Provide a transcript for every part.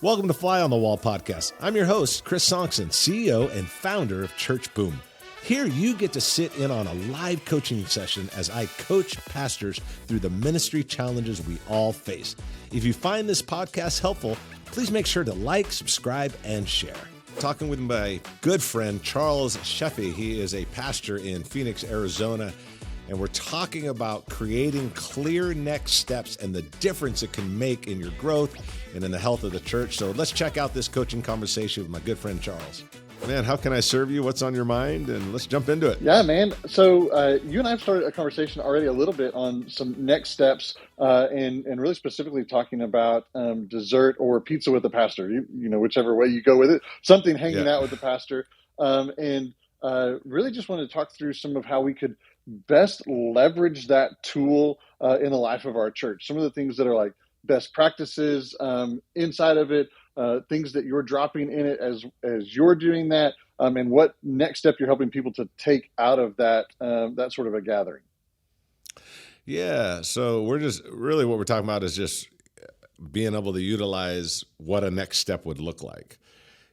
Welcome to Fly on the Wall podcast. I'm your host, Chris Sonksen, CEO and founder of Church Boom. Here you get to sit in on a live coaching session as I coach pastors through the ministry challenges we all face. If you find this podcast helpful, please make sure to like, subscribe, and share. Talking with my good friend, Charles Sheffey. He is a pastor in Phoenix, Arizona. And we're talking about creating clear next steps and the difference it can make in your growth and in the health of the church. So let's check out this coaching conversation with my good friend, Charles. Man, how can I serve you? What's on your mind? And let's jump into it. Yeah, man. So you and I have started a conversation already a little bit on some next steps and really specifically talking about dessert or pizza with the pastor, you know, whichever way you go with it, something hanging out with the pastor. And really just wanted to talk through some of how we could best leverage that tool in the life of our church. Some of the things that are like best practices inside of it, things that you're dropping in it as you're doing that, and what next step you're helping people to take out of that that sort of a gathering. Yeah, so we're just really what we're talking about is just being able to utilize what a next step would look like.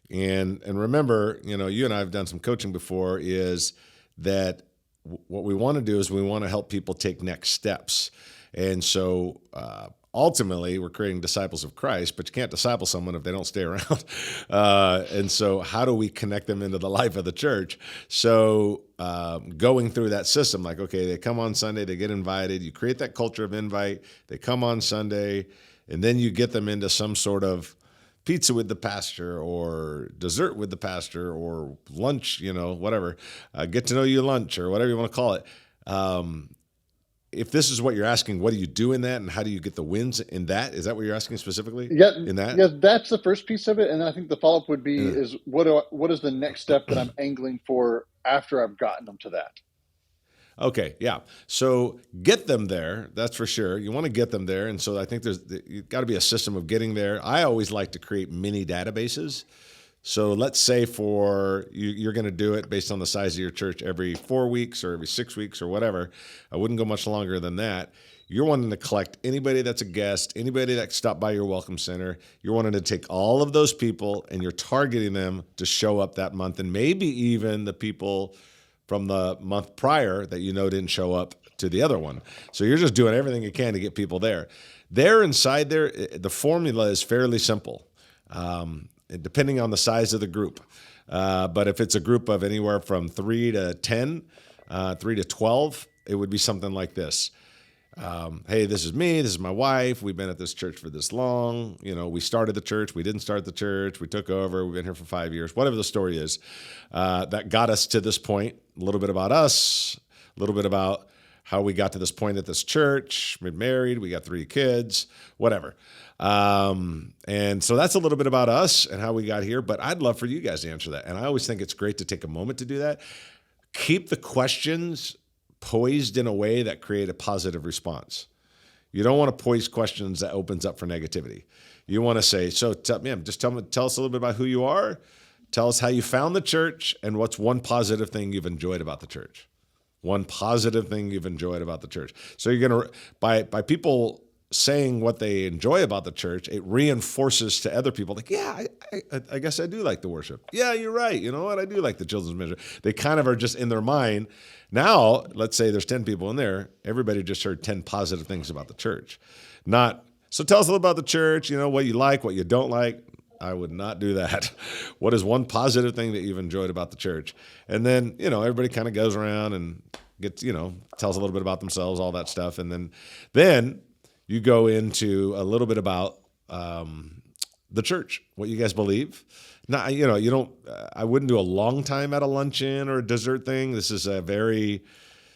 And remember, you know, you and I have done some coaching before, is that what we want to do is we want to help people take next steps. And so ultimately, we're creating disciples of Christ, but you can't disciple someone if they don't stay around. And so how do we connect them into the life of the church? So going through that system, like, okay, they come on Sunday, they get invited, you create that culture of invite, they come on Sunday, and then you get them into some sort of pizza with the pastor or dessert with the pastor or lunch, you know, whatever, get to know you lunch or whatever you want to call it. If this is what you're asking, what do you do in that and how do you get the wins in that? Is that what you're asking specifically? Yeah, in that? Yeah, that's the first piece of it. And I think the follow-up would be is what is the next step that I'm angling for after I've gotten them to that? Okay, yeah. So get them there, that's for sure. You want to get them there. And so I think you've got to be a system of getting there. I always like to create mini databases. So let's say you're going to do it based on the size of your church every 4 weeks or every 6 weeks or whatever. I wouldn't go much longer than that. You're wanting to collect anybody that's a guest, anybody that stopped by your welcome center. You're wanting to take all of those people and you're targeting them to show up that month, and maybe even the people from the month prior that you know didn't show up to the other one. So you're just doing everything you can to get people there. There inside there, the formula is fairly simple, depending on the size of the group. But if it's a group of anywhere from 3 to 10, 3 to 12, it would be something like this. Hey, this is me, this is my wife, we've been at this church for this long, you know, we started the church, we didn't start the church, we took over, we've been here for 5 years, whatever the story is, that got us to this point, a little bit about us, a little bit about how we got to this point at this church, we're married, we got 3 kids, whatever. And so that's a little bit about us and how we got here, but I'd love for you guys to answer that. And I always think it's great to take a moment to do that. Keep the questions poised in a way that create a positive response. You don't want to poise questions that opens up for negativity. You want to say, so tell us a little bit about who you are. Tell us how you found the church and what's one positive thing you've enjoyed about the church. One positive thing you've enjoyed about the church. So you're going to, by people saying what they enjoy about the church, it reinforces to other people, like, yeah, I guess I do like the worship. Yeah, you're right. You know what? I do like the children's ministry. They kind of are just in their mind. Now, let's say there's 10 people in there. Everybody just heard 10 positive things about the church. So tell us a little about the church, you know, what you like, what you don't like. I would not do that. What is one positive thing that you've enjoyed about the church? And then, you know, everybody kind of goes around and gets, you know, tells a little bit about themselves, all that stuff. And then you go into a little bit about the church, what you guys believe. Now, you know, I wouldn't do a long time at a luncheon or a dessert thing. This is a very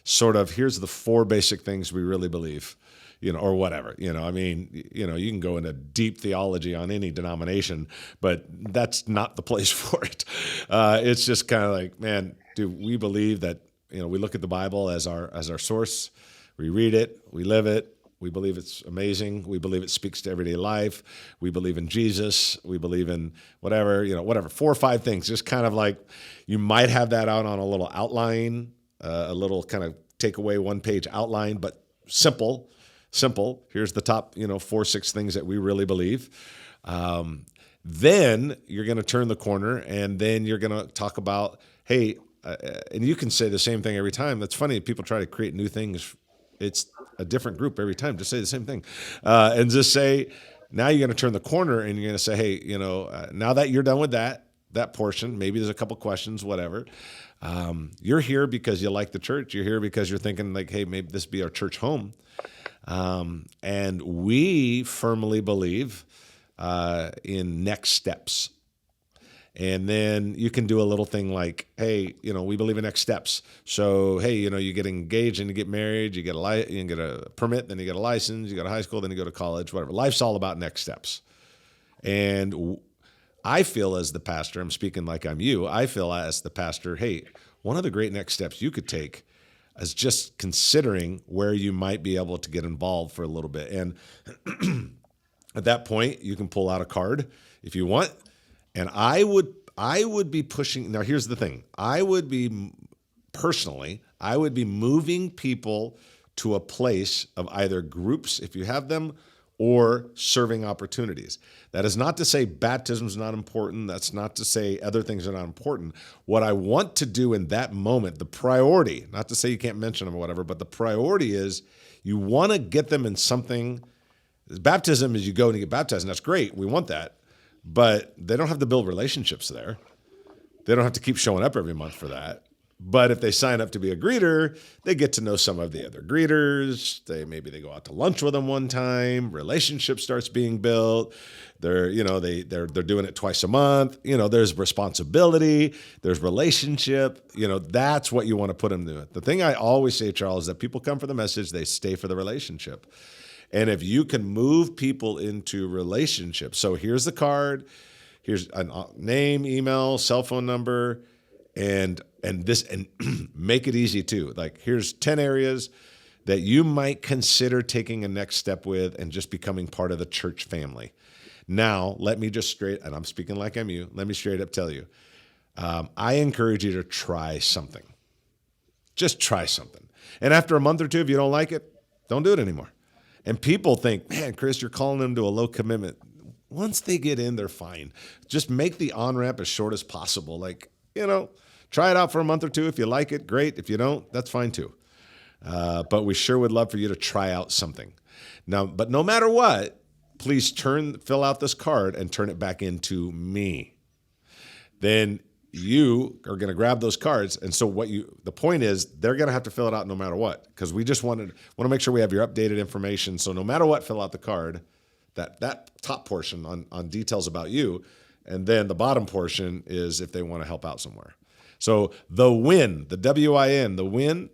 sort of, here's the 4 basic things we really believe, you know, or whatever. You know, I mean, you know, you can go into deep theology on any denomination, but that's not the place for it. It's just kind of like, man, do we believe that, you know, we look at the Bible as our source, we read it, we live it. We believe it's amazing. We believe it speaks to everyday life. We believe in Jesus. We believe in whatever, 4 or 5 things. Just kind of like you might have that out on a little outline, a little kind of takeaway 1-page outline, but simple. Here's the top, 4, 6 things that we really believe. Then you're going to turn the corner, and then you're going to talk about, hey, and you can say the same thing every time. That's funny. People try to create new things. It's a different group every time. Just say the same thing, and just say, now you're going to turn the corner, and you're going to say, hey, now that you're done with that portion, maybe there's a couple questions, whatever. You're here because you like the church. You're here because you're thinking like, hey, maybe this be our church home. And we firmly believe in next steps. And then you can do a little thing like, hey, we believe in next steps. So, hey, you get engaged and you get married, you get a permit, then you get a license, you go to high school, then you go to college, whatever. Life's all about next steps. And I feel as the pastor, I'm speaking like I'm you, I feel as the pastor, hey, one of the great next steps you could take is just considering where you might be able to get involved for a little bit. And at that point, you can pull out a card if you want. And I would be pushing. Now, here's the thing. I would be moving people to a place of either groups, if you have them, or serving opportunities. That is not to say baptism is not important. That's not to say other things are not important. What I want to do in that moment, the priority, not to say you can't mention them or whatever, but the priority is you want to get them in something. Baptism is you go and you get baptized, and that's great. We want that. But they don't have to build relationships there. They don't have to keep showing up every month for that. But if they sign up to be a greeter, they get to know some of the other greeters. Maybe they go out to lunch with them one time. Relationship starts being built. They're doing it twice a month. There's responsibility. There's relationship. That's what you want to put them to. The thing I always say, Charles, is that people come for the message. They stay for the relationship. And if you can move people into relationships, so here's the card, here's a name, email, cell phone number, and make it easy too. Like here's 10 areas that you might consider taking a next step with and just becoming part of the church family. Now, let me just and I'm speaking like I'm you, let me straight up tell you, I encourage you to try something. Just try something. And after a month or two, if you don't like it, don't do it anymore. And people think, man, Chris, you're calling them to a low commitment. Once they get in, they're fine. Just make the on-ramp as short as possible. Try it out for a month or two. If you like it, great. If you don't, that's fine too. But we sure would love for you to try out something. Now, but no matter what, please fill out this card and turn it back into me. Then you are going to grab those cards. And so the point is they're going to have to fill it out no matter what, because we just want to make sure we have your updated information. So no matter what, fill out the card, that top portion on details about you. And then the bottom portion is if they want to help out somewhere. So the win, the WIN, the win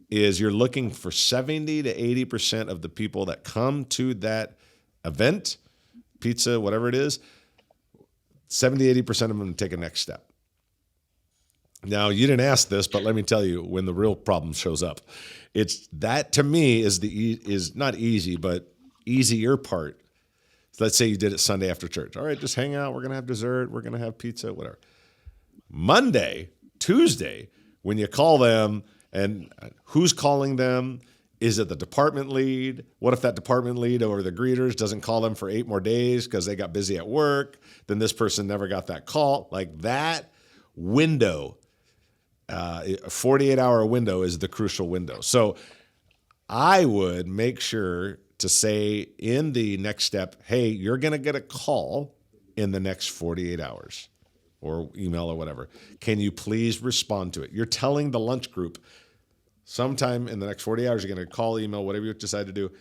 is you're looking for 70 to 80% of the people that come to that event, pizza, whatever it is, 70, 80% of them take a next step. Now, you didn't ask this, but let me tell you, when the real problem shows up, it's that to me is not easy, but easier part. So let's say you did it Sunday after church. All right, just hang out. We're going to have dessert. We're going to have pizza, whatever. Monday, Tuesday, when you call them and who's calling them, is it the department lead? What if that department lead or the greeters doesn't call them for 8 more days because they got busy at work? Then this person never got that call. Like that window, a 48-hour window is the crucial window. So I would make sure to say in the next step, hey, you're going to get a call in the next 48 hours or email or whatever. Can you please respond to it? You're telling the lunch group, sometime in the next 40 hours, you're going to call, email, whatever you decide to do.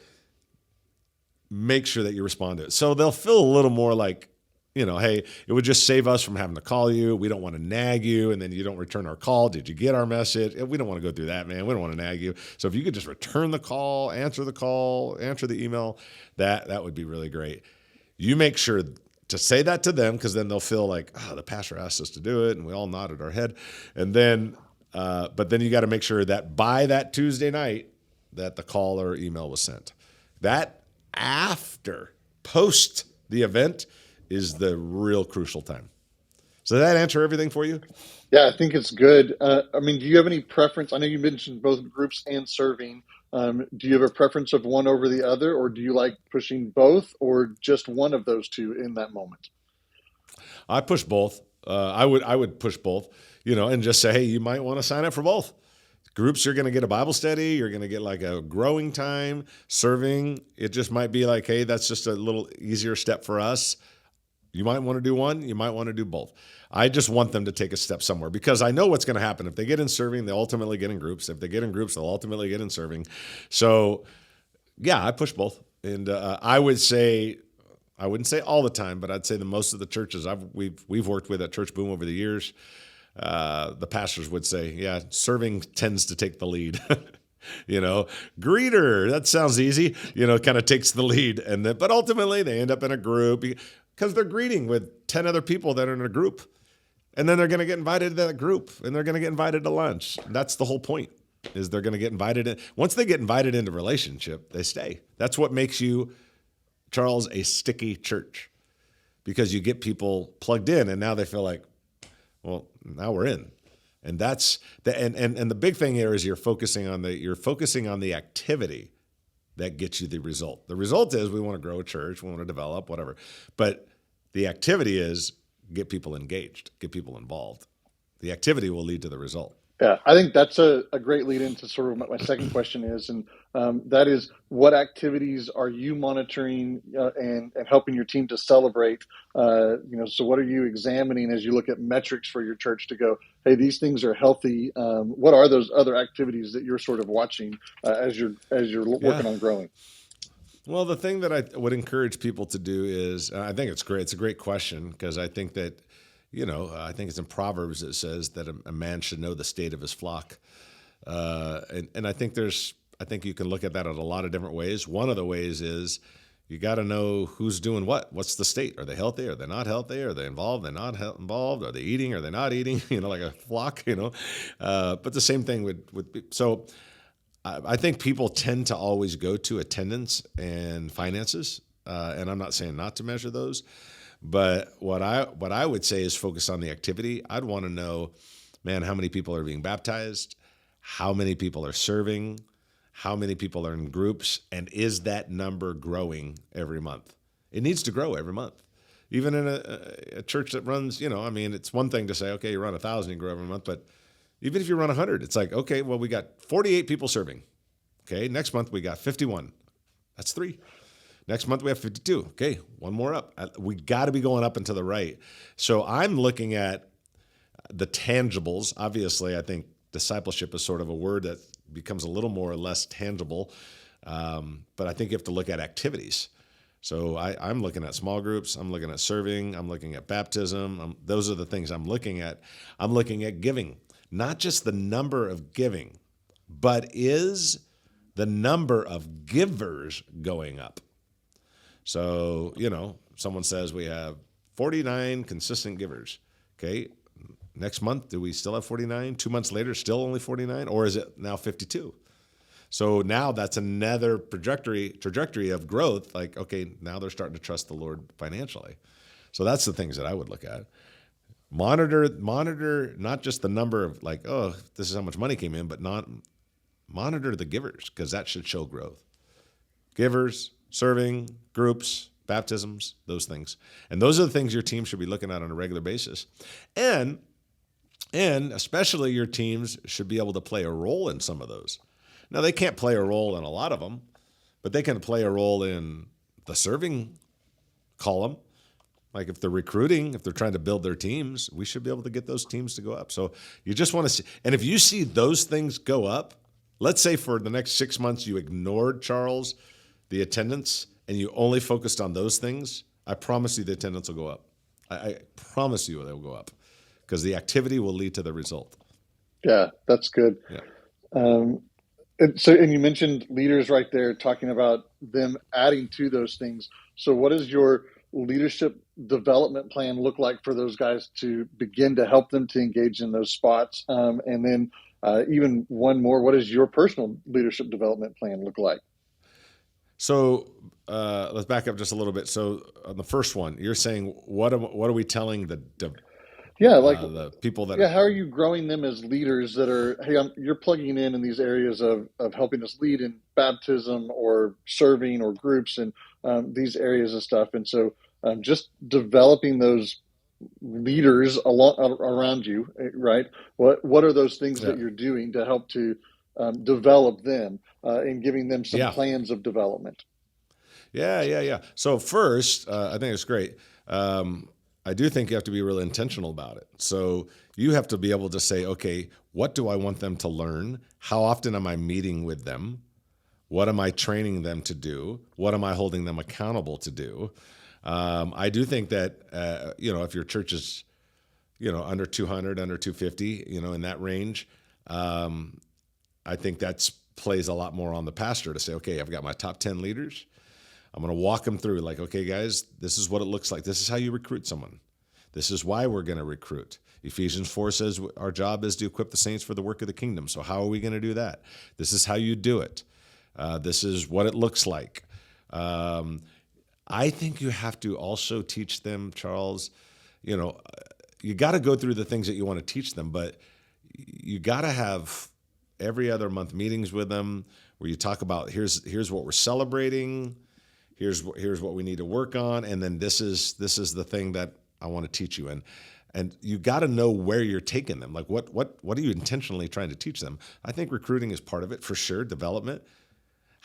Make sure that you respond to it. So they'll feel a little more like, hey, it would just save us from having to call you. We don't want to nag you, and then you don't return our call. Did you get our message? We don't want to go through that, man. We don't want to nag you. So if you could just return the call, answer the email, that would be really great. You make sure to say that to them, because then they'll feel like, the pastor asked us to do it, and we all nodded our head. And then but then you got to make sure that by that Tuesday night that the call or email was sent. That post the event is the real crucial time. So did that answer everything for you? Yeah, I think it's good. Do you have any preference? I know you mentioned both groups and serving. Do you have a preference of one over the other, or do you like pushing both, or just one of those two in that moment? I push both. I would push both, and just say, hey, you might want to sign up for both. Groups, you're going to get a Bible study. You're going to get like a growing time, serving. It just might be like, hey, that's just a little easier step for us. You might want to do one. You might want to do both. I just want them to take a step somewhere because I know what's going to happen. If they get in serving, they'll ultimately get in groups. If they get in groups, they'll ultimately get in serving. So, yeah, I push both. And I wouldn't say all the time, but I'd say the most of the churches we've worked with at Church Boom over the years, the pastors would say, yeah, serving tends to take the lead. Greeter, that sounds easy, kind of takes the lead. But ultimately they end up in a group because they're greeting with 10 other people that are in a group. And then they're going to get invited to that group and they're going to get invited to lunch. That's the whole point, is they're going to get invited in. Once they get invited into relationship, they stay. That's what makes you, Charles, a sticky church, because you get people plugged in and now they feel like, well, now we're in. And that's and the big thing here is you're focusing on the activity that gets you the result. The result is we want to grow a church, we want to develop, whatever. But the activity is get people engaged, get people involved. The activity will lead to the result. Yeah, I think that's a great lead into sort of what my second question is, and that is, what activities are you monitoring and helping your team to celebrate? So what are you examining as you look at metrics for your church to go, hey, these things are healthy? What are those other activities that you're sort of watching as you're working on growing? Well, the thing that I would encourage people to do is, I think it's great. It's a great question because I think that. I think it's in Proverbs that says that a man should know the state of his flock. And I think you can look at that in a lot of different ways. One of the ways is you got to know who's doing what. What's the state? Are they healthy? Are they not healthy? Are they involved? They're not involved? Are they eating? Are they not eating? Like a flock, But the same thing would so I think people tend to always go to attendance and finances. And I'm not saying not to measure those. But what I would say is focus on the activity. I'd want to know, man, how many people are being baptized, how many people are serving, how many people are in groups, and is that number growing every month? It needs to grow every month. Even in a church that runs, it's one thing to say, okay, you run 1,000, you grow every month, but even if you run 100, it's like, okay, well, we got 48 people serving. Okay, next month we got 51. That's 3. Next month we have 52. Okay, one more up. We got to be going up and to the right. So I'm looking at the tangibles. Obviously, I think discipleship is sort of a word that becomes a little more or less tangible. But I think you have to look at activities. So I'm looking at small groups. I'm looking at serving. I'm looking at baptism. Those are the things I'm looking at. I'm looking at giving, not just the number of giving, but is the number of givers going up? So, someone says we have 49 consistent givers. Okay. Next month, do we still have 49? 2 months later, still only 49? Or is it now 52? So now that's another trajectory of growth. Like, okay, now they're starting to trust the Lord financially. So that's the things that I would look at. Monitor not just the number of like, oh, this is how much money came in, but monitor the givers, because that should show growth. Givers, serving, groups, baptisms, those things. And those are the things your team should be looking at on a regular basis. And especially your teams should be able to play a role in some of those. Now, they can't play a role in a lot of them, but they can play a role in the serving column. Like if they're recruiting, if they're trying to build their teams, we should be able to get those teams to go up. So you just want to see. And if you see those things go up, let's say for the next 6 months you ignored, Charles, the attendance, and you only focused on those things, I promise you the attendance will go up. I promise you they'll go up because the activity will lead to the result. Yeah, that's good. Yeah. And you mentioned leaders right there talking about them adding to those things. So what does your leadership development plan look like for those guys to begin to help them to engage in those spots? And then even one more, what does your personal leadership development plan look like? So let's back up just a little bit. So on the first one, you're saying what are we telling the people that? Yeah, how are you growing them as leaders that are? Hey, you're plugging in these areas of helping us lead in baptism or serving or groups and these areas of stuff. And so just developing those leaders around you, right? What are those things Yeah. that you're doing to help to develop them and giving them some Yeah. plans of development? Yeah. So first, I think it's great. I do think you have to be really intentional about it. So you have to be able to say, okay, what do I want them to learn? How often am I meeting with them? What am I training them to do? What am I holding them accountable to do? I do think that if your church is under 200, under 250, in that range, I think that plays a lot more on the pastor to say, okay, I've got my top 10 leaders. I'm going to walk them through like, okay, guys, this is what it looks like. This is how you recruit someone. This is why we're going to recruit. Ephesians 4 says our job is to equip the saints for the work of the kingdom. So how are we going to do that? This is how you do it. This is what it looks like. I think you have to also teach them, Charles, you got to go through the things that you want to teach them, but you got to have every other month meetings with them where you talk about here's what we're celebrating, here's what we need to work on, and then this is the thing that I want to teach you. And you got to know where you're taking them. Like what are you intentionally trying to teach them? I think recruiting is part of it for sure, development.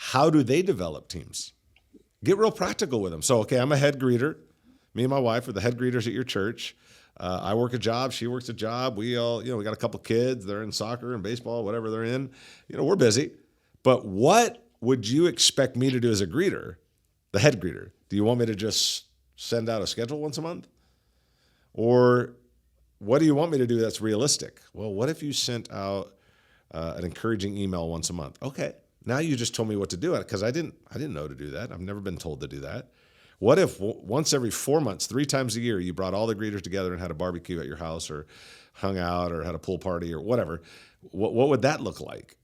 How do they develop teams? Get real practical with them. So, okay, I'm a head greeter. Me and my wife are the head greeters at your church. I work a job. She works a job. We all, we got a couple kids. They're in soccer and baseball, whatever they're in. We're busy. But what would you expect me to do as a greeter, the head greeter? Do you want me to just send out a schedule once a month? Or what do you want me to do that's realistic? Well, what if you sent out an encouraging email once a month? Okay. Now you just told me what to do because I didn't know to do that. I've never been told to do that. What if once every 4 months, 3 times a year, you brought all the greeters together and had a barbecue at your house or hung out or had a pool party or whatever? What would that look like?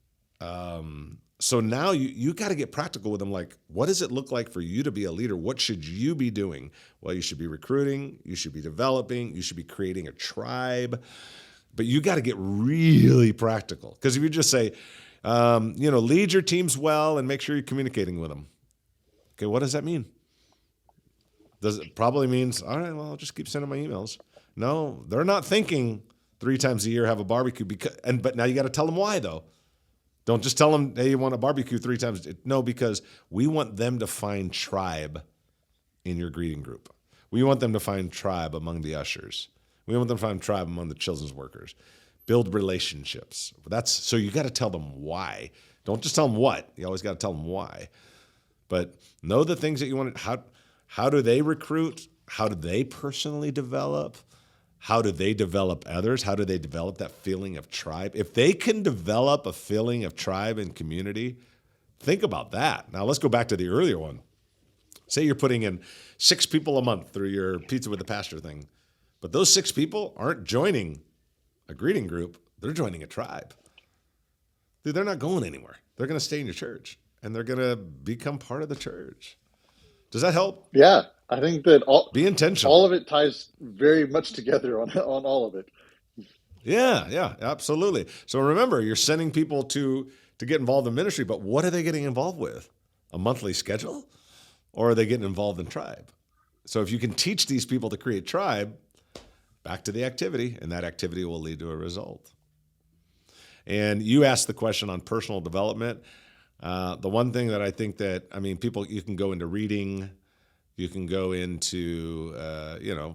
So now you got to get practical with them. Like, what does it look like for you to be a leader? What should you be doing? Well, you should be recruiting. You should be developing. You should be creating a tribe. But you got to get really practical. Because if you just say, lead your teams well and make sure you're communicating with them. Okay, what does that mean? Does it probably means, all right, well, I'll just keep sending my emails. No, they're not thinking 3 times a year have a barbecue. But now you got to tell them why, though. Don't just tell them, hey, you want a barbecue 3 times. No, because we want them to find tribe in your greeting group. We want them to find tribe among the ushers. We want them to find tribe among the children's workers. Build relationships. So you got to tell them why. Don't just tell them what. You always got to tell them why. But know the things that you want. How do they recruit? How do they personally develop? How do they develop others? How do they develop that feeling of tribe? If they can develop a feeling of tribe and community, think about that. Now let's go back to the earlier one. Say you're putting in 6 people a month through your Pizza with the Pastor thing, but those 6 people aren't joining a greeting group. They're joining a tribe. Dude, they're not going anywhere. They're going to stay in your church, and they're going to become part of the church. Does that help? Yeah, I think that be intentional. All of it ties very much together on all of it. Yeah, absolutely. So remember, you're sending people to get involved in ministry, but what are they getting involved with? A monthly schedule? Or are they getting involved in tribe? So if you can teach these people to create tribe, back to the activity, and that activity will lead to a result. And you asked the question on personal development. The one thing that I think people, you can go into reading, you can go into,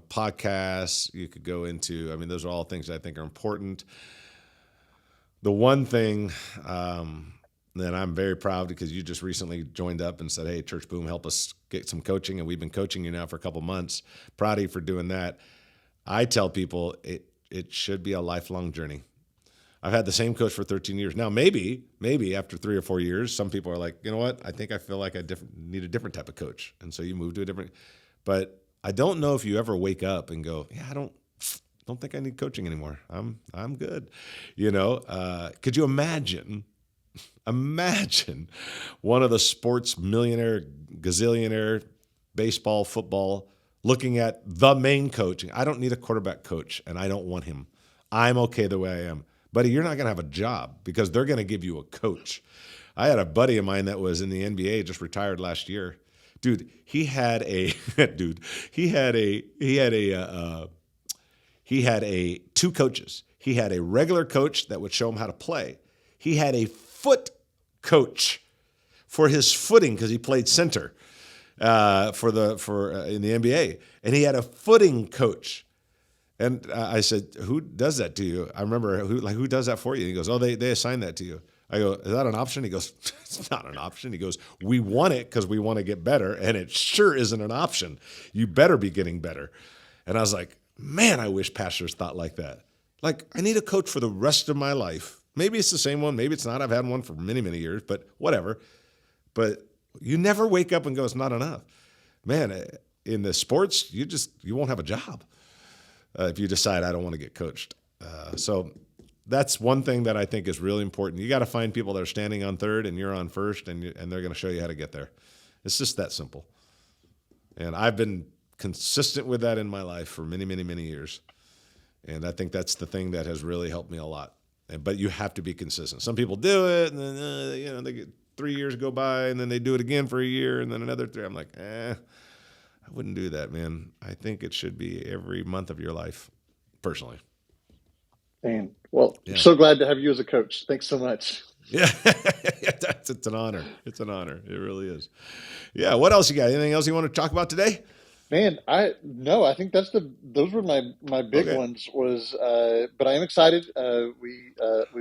podcasts, you could go into, those are all things that I think are important. The one thing that I'm very proud because you just recently joined up and said, hey, Church Boom, help us get some coaching. And we've been coaching you now for a couple months. Proud of you for doing that. I tell people it should be a lifelong journey. I've had the same coach for 13 years. Now, maybe after 3 or 4 years, some people are like, you know what? I think I feel like I need a different type of coach. And so you move to a different, but I don't know if you ever wake up and go, yeah, I don't think I need coaching anymore. I'm good. Could you imagine one of the sports millionaire, gazillionaire, baseball, football, looking at the main coach. I don't need a quarterback coach, and I don't want him. I'm okay the way I am. Buddy, you're not going to have a job because they're going to give you a coach. I had a buddy of mine that was in the NBA, just retired last year. Dude, he had a he had two coaches. He had a regular coach that would show him how to play. He had a foot coach for his footing because he played center in the NBA, and he had a footing coach. And I said, "Who does that to you?" I remember who does that for you? He goes, "Oh, they assign that to you." I go, "Is that an option?" He goes, "It's not an option." He goes, "We want it because we want to get better, and it sure isn't an option. You better be getting better." And I was like, "Man, I wish pastors thought like that. Like, I need a coach for the rest of my life. Maybe it's the same one, maybe it's not. I've had one for many, many years, but whatever. But you never wake up and go, it's not enough. Man, in the sports, you won't have a job if you decide I don't want to get coached. So that's one thing that I think is really important. You got to find people that are standing on third and you're on first, and they're going to show you how to get there. It's just that simple. And I've been consistent with that in my life for many, many, many years. And I think that's the thing that has really helped me a lot. But you have to be consistent. Some people do it, and then they get 3 years go by, and then they do it again for a year, and then another 3. I'm like, I wouldn't do that, man. I think it should be every month of your life, personally. Man, well, yeah. So glad to have you as a coach. Thanks so much. Yeah, it's an honor. It's an honor. It really is. Yeah. What else you got? Anything else you want to talk about today? Man, I think those were my big ones. But I am excited. We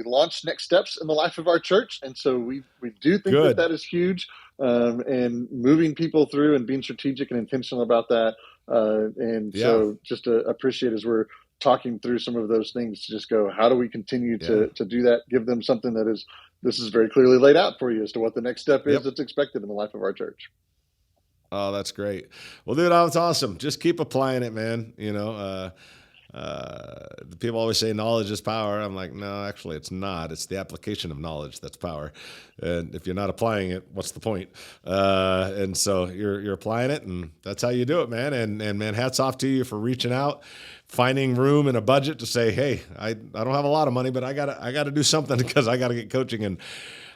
launched Next Steps in the life of our church, and so we do think that is huge. And moving people through and being strategic and intentional about that. So just to appreciate as we're talking through some of those things, to just go, how do we continue to do that? Give them something this is very clearly laid out for you as to what the next step is that's expected in the life of our church. Oh, that's great. Well, dude, that's awesome. Just keep applying it, man. People always say knowledge is power. I'm like, no, actually it's not. It's the application of knowledge that's power. And if you're not applying it, what's the point? And so you're applying it, and that's how you do it, man. And man, hats off to you for reaching out, finding room in a budget to say, hey, I don't have a lot of money, but I gotta do something because I gotta get coaching. And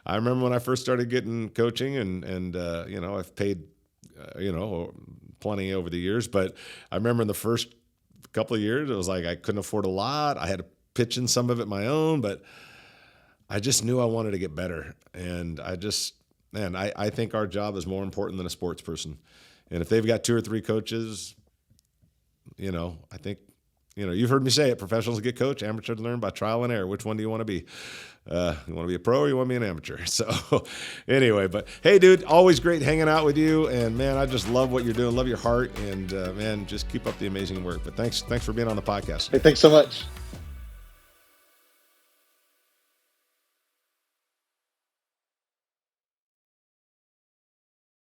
I remember when I first started getting coaching, and I've paid plenty over the years, but I remember in the first couple of years, it was like I couldn't afford a lot. I had to pitch in some of it my own, but I just knew I wanted to get better. And I think our job is more important than a sports person. And if they've got 2 or 3 coaches, I think, you've heard me say it, professionals get coached, amateurs learn by trial and error. Which one do you want to be? You want to be a pro or you want to be an amateur? So anyway, but hey, dude, always great hanging out with you. And man, I just love what you're doing. Love your heart. And man, just keep up the amazing work. But thanks for being on the podcast. Hey, thanks so much.